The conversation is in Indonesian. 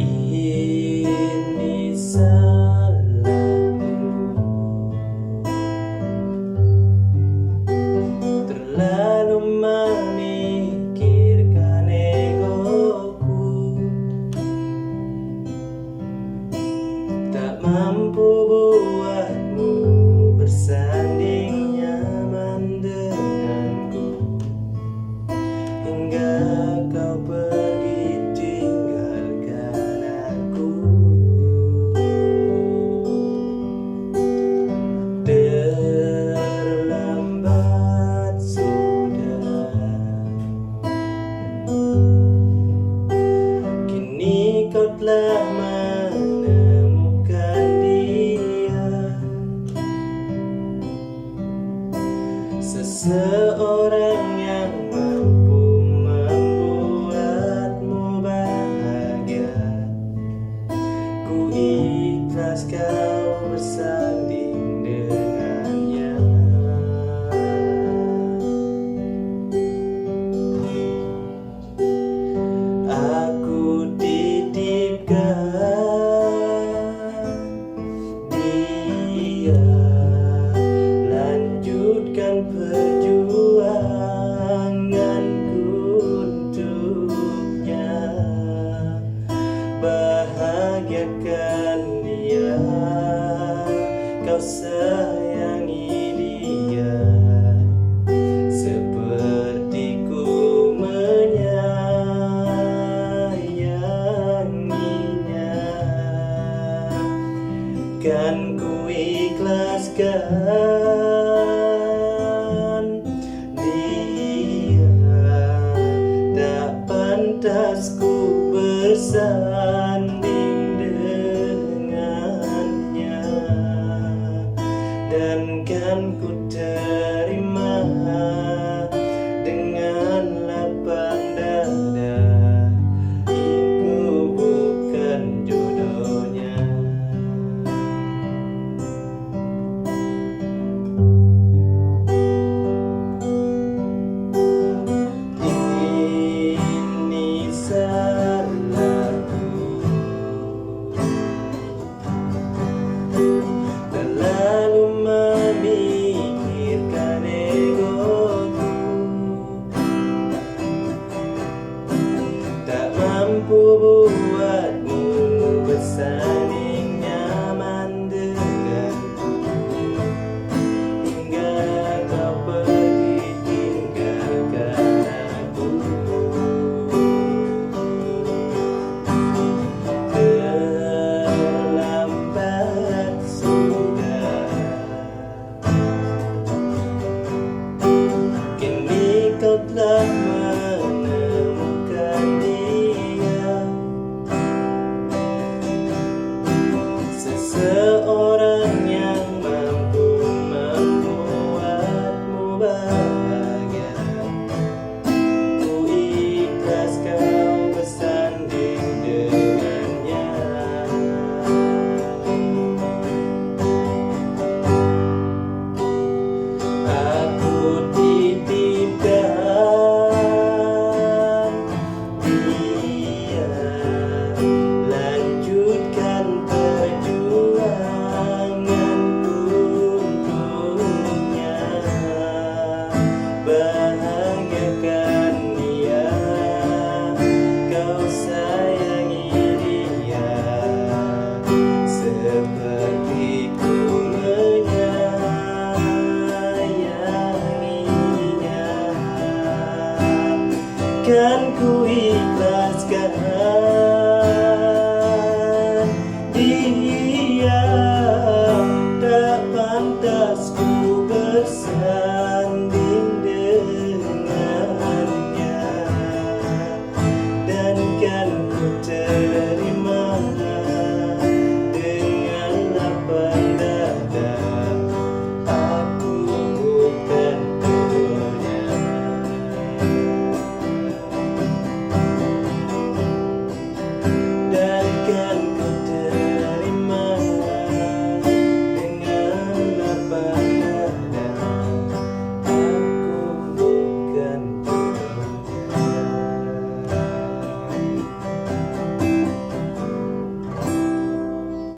Ini salahku, terlalu memikirkan egoku, tak mampu buatmu bersanding nyaman denganku, hingga kau pergi tinggalkan aku. Terlambat sudah, kini kau telah menemukan dia, seseorang yang mampu membuatmu bahagia. Ku ikhlas kau bersanding dengannya. Aku titipkan dia, lanjutkan perjuanganku untuknya, bahagiakan dia, kau sayangi dia, seperti ku menyayanginya. Kan ku ikhlaskan dia, tak pantas ku bersanding dengannya, dan kan ku terima dengan lapang dada. Itu bukan jodohnya. Ini salahku, terlalu memikirkan egoku, tak mampu buatmu bersanding nyaman denganku, hingga kau pergi tinggalkan aku. Terlambat sudah, kini kau telah menemukan dia, seseorang yang mampu membuatmu bahagia. Ku ikhlas kau bersanding dengannya. Aku titipkan dia, lanjutkan perjuanganku untuknya, bahagiakan dia, kau sayangi dia, seperti ku menyayanginya. Kan ku ikhlaskan